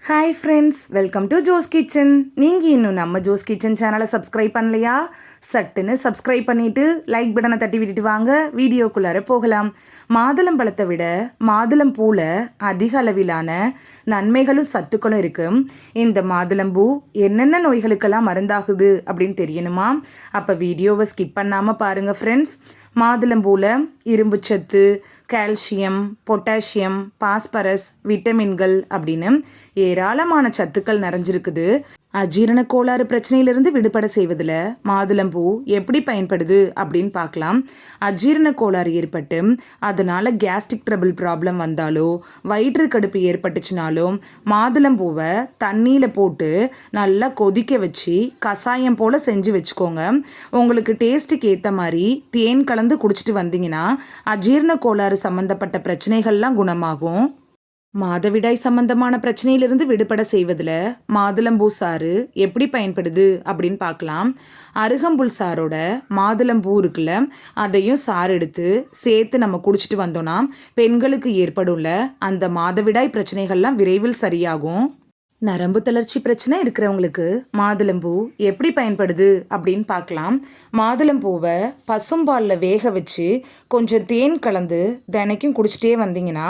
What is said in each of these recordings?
Hi friends, welcome to Jo's kitchen. நீங்கள் இன்னும் நம்ம ஜோஸ் கிச்சன் சேனலை சப்ஸ்கிரைப் பண்ணலையா? சட்டுன்னு சப்ஸ்கிரைப் பண்ணிவிட்டு லைக் பட்டனை தட்டி விட்டுட்டு வாங்க வீடியோக்குள்ளார போகலாம். மாதுளம்பழத்தை விட மாதுளம்பூவில் அதிக அளவிலான நன்மைகளும் சத்துக்களும் இருக்குது. இந்த மாதுளம்பூ என்னென்ன நோய்களுக்கெல்லாம் மருந்தாகுது அப்படின்னு தெரியணுமா? அப்போ வீடியோவை ஸ்கிப் பண்ணாமல் பாருங்கள் ஃப்ரெண்ட்ஸ். மாதுளம்பூவில் இரும்புச்சத்து, கால்சியம், பொட்டாசியம், பாஸ்பரஸ், விட்டமின்கள் அப்படின்னு ஏராளமான சத்துக்கள் நிறைஞ்சிருக்குது. அஜீரண கோளாறு பிரச்சனையிலிருந்து விடுபட செய்வதில் மாதுளம்பூ எப்படி பயன்படுது அப்படின்னு பார்க்கலாம். அஜீரண கோளாறு ஏற்பட்டு அதனால் கேஸ்ட்ரிக் ட்ரபிள் ப்ராப்ளம் வந்தாலோ வயிற்று கடுப்பு ஏற்பட்டுச்சுனாலோ மாதுளம்பூவை தண்ணியில் போட்டு நல்லா கொதிக்க வச்சு கஷாயம் போல் செஞ்சு வச்சுக்கோங்க. உங்களுக்கு டேஸ்ட்டுக்கு ஏற்ற மாதிரி தேன் கலந்து குடிச்சிட்டு வந்தீங்கன்னா அஜீரண கோளாறு சம்மந்தப்பட்ட பிரச்சனைகள்லாம் குணமாகும். மாதவிடாய் சம்பந்தமான பிரச்சனையிலிருந்து விடுபட செய்வதில் மாதுளம்பூ சாறு எப்படி பயன்படுது அப்படின்னு பார்க்கலாம். அருகம்புல் சாரோட மாதுளம்பூ இருக்குல்ல, அதையும் சாறு எடுத்து சேர்த்து நம்ம குடிச்சிட்டு வந்தோம்னா பெண்களுக்கு ஏற்படும்ல அந்த மாதவிடாய் பிரச்சனைகள்லாம் விரைவில் சரியாகும். நரம்பு தளர்ச்சி பிரச்சனை இருக்கிறவங்களுக்கு மாதுளம்பூ எப்படி பயன்படுது அப்படின்னு பார்க்கலாம். மாதுளம்பூவை பசும்பாலில் வேக வச்சு கொஞ்சம் தேன் கலந்து தினைக்கும் குடிச்சிட்டே வந்தீங்கன்னா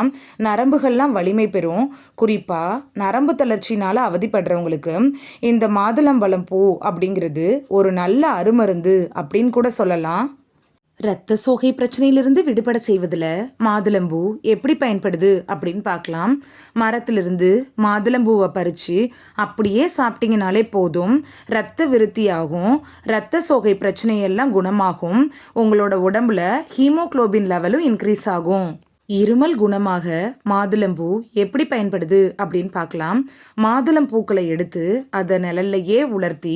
நரம்புகள்லாம் வலிமை பெறும். குறிப்பாக நரம்பு தளர்ச்சினால் அவதிப்படுறவங்களுக்கு இந்த மாதுளம்பழம் பூ அப்படிங்கிறது ஒரு நல்ல அருமருந்து அப்படின்னு கூட சொல்லலாம். இரத்த சோகை பிரச்சனையிலிருந்து விடுபட செய்வதில் மாதுளம்பூ எப்படி பயன்படுது அப்படின்னு பார்க்கலாம். மரத்திலிருந்து மாதுளம்பூவை பறித்து அப்படியே சாப்பிட்டீங்கனாலே போதும், இரத்த விருத்தியாகும், இரத்த சோகை பிரச்சனையெல்லாம் குணமாகும். உங்களோட உடம்புல ஹீமோக்ளோபின் லெவலும் இன்க்ரீஸ் ஆகும். இருமல் குணமாக மாதுளம்பூ எப்படி பயன்படுது அப்படின்னு பார்க்கலாம். மாதுளம்பூக்களை எடுத்து அதை நிழல்லையே உலர்த்தி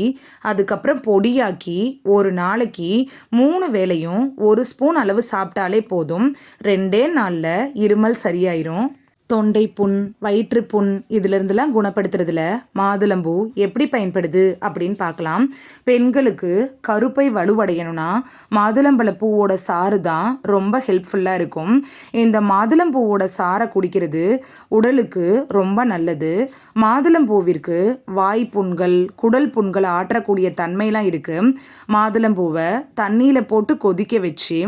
அதுக்கப்புறம் பொடியாக்கி ஒரு நாளைக்கு 3 வேளையும் 1 ஸ்பூன் அளவு சாப்பிட்டாலே போதும். 2 நாளில் இருமல் சரியாயிரும். தொண்டை புண், வயிற்றுப்புண் இதிலிருந்துலாம் குணப்படுத்துறதுல மாதுளம்பூ எப்படி பயன்படுது அப்படின்னு பார்க்கலாம். பெண்களுக்கு கருப்பை வலுவடையணும்னா மாதுளம்பழ பூவோட சாறு தான் ரொம்ப ஹெல்ப்ஃபுல்லாக இருக்கும். இந்த மாதுளம்பூவோட சாறை குடிக்கிறது உடலுக்கு ரொம்ப நல்லது. மாதுளம்பூவிற்கு வாய் புண்கள், குடல் புண்கள் ஆற்றக்கூடிய தன்மைலாம் இருக்குது. மாதுளம்பூவை தண்ணியில் போட்டு கொதிக்க வச்சு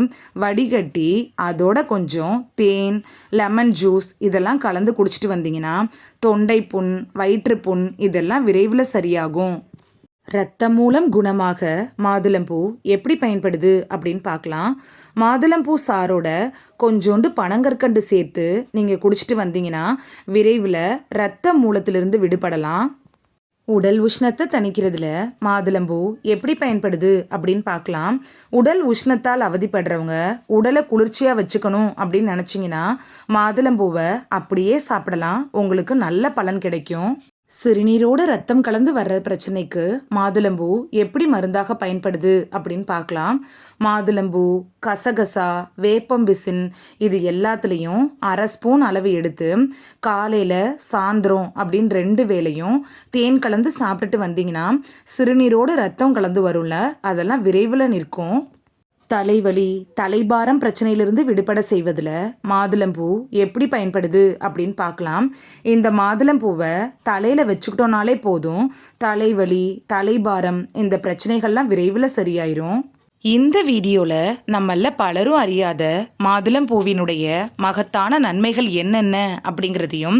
வடிகட்டி அதோட கொஞ்சம் தேன், லெமன் ஜூஸ் இதெல்லாம் கலந்து குடிச்சிட்டு வந்தீங்கன்னா தொண்டை புண், வயிற்றுப்புண் இதெல்லாம் விரைவில் சரியாகும். இரத்த மூலம் குணமாக மாதுளம்பூ எப்படி பயன்படுது அப்படின்னு பார்க்கலாம். மாதுளம்பூ சாரோட கொஞ்சோண்டு பனங்கற்கண்டு சேர்த்து நீங்கள் குடிச்சிட்டு வந்தீங்கன்னா விரைவில் இரத்த மூலத்திலிருந்து விடுபடலாம். உடல் உஷ்ணத்தை தணிக்கிறதுல மாதுளம்பூ எப்படி பயன்படுது அப்படின்னு பார்க்கலாம். உடல் உஷ்ணத்தால் அவதிப்படுறவங்க உடலை குளிர்ச்சியாக வச்சுக்கணும் அப்படின்னு நினச்சிங்கன்னா மாதுளம்பூவை அப்படியே சாப்பிடலாம். உங்களுக்கு நல்ல பலன் கிடைக்கும். சிறுநீரோடு ரத்தம் கலந்து வர்ற பிரச்சனைக்கு மாதுளம்பூ எப்படி மருந்தாக பயன்படுது அப்படின்னு பார்க்கலாம். மாதுளம்பூ, கசகசா, வேப்பம்பிசின் இது எல்லாத்துலேயும் 1/2 ஸ்பூன் அளவு எடுத்து காலையில் சாயந்தரம் அப்படின்னு 2 வேளையும் தேன் கலந்து சாப்பிட்டுட்டு வந்தீங்கன்னா சிறுநீரோடு ரத்தம் கலந்து வரும்ல, அதெல்லாம் விரைவில் நிற்கும். தலைவலி, தலைபாரம் பிரச்சனையிலிருந்து விடுபட செய்வதில் மாதுளம்பூ எப்படி பயன்படுது அப்படின்னு பார்க்கலாம். இந்த மாதுளம்பூவை தலையில் வச்சுக்கிட்டோனாலே போதும், தலைவலி, தலைபாரம் இந்த பிரச்சனைகள்லாம் விரைவில் சரியாயிரும். இந்த வீடியோவில் நம்மள பலரும் அறியாத மாதுளம்பூவினுடைய மகத்தான நன்மைகள் என்னென்ன அப்படிங்கிறதையும்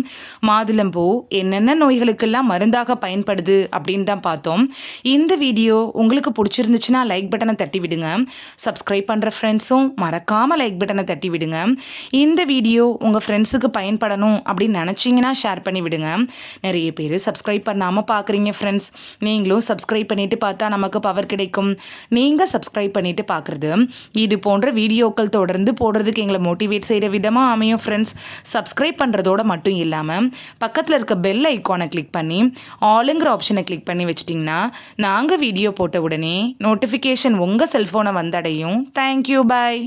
மாதுளம்பூ என்னென்ன நோய்களுக்கெல்லாம் மருந்தாக பயன்படுது அப்படின்னு தான் பார்த்தோம். இந்த வீடியோ உங்களுக்கு பிடிச்சிருந்துச்சுன்னா லைக் பட்டனை தட்டி விடுங்க. சப்ஸ்கிரைப் பண்ணுற ஃப்ரெண்ட்ஸும் மறக்காமல் லைக் பட்டனை தட்டி விடுங்க. இந்த வீடியோ உங்கள் ஃப்ரெண்ட்ஸுக்கு பயன்படணும் அப்படின்னு நினச்சிங்கன்னா ஷேர் பண்ணி விடுங்க. நிறைய பேர் சப்ஸ்கிரைப் பண்ணாமல் பார்க்குறீங்க ஃப்ரெண்ட்ஸ். நீங்களும் சப்ஸ்கிரைப் பண்ணிவிட்டு பார்த்தா நமக்கு பவர் கிடைக்கும். நீங்கள் சப்ஸ்கிரைப் பண்ணிட்டு பார்க்குறது இது போன்ற வீடியோக்கள் தொடர்ந்து போடுறதுக்கு எங்களை மோட்டிவேட் செய்கிற விதமாக அமையும் ஃப்ரெண்ட்ஸ். சப்ஸ்கிரைப் பண்ணுறதோட மட்டும் இல்லாமல் பக்கத்தில் இருக்க பெல் ஐக்கானை கிளிக் பண்ணி ஆளுங்கிற ஆப்ஷனை கிளிக் பண்ணி வச்சிட்டிங்கன்னா நாங்கள் வீடியோ போட்ட உடனே நோட்டிஃபிகேஷன் உங்கள் செல்ஃபோனை வந்தடையும். தேங்க்யூ, பாய்.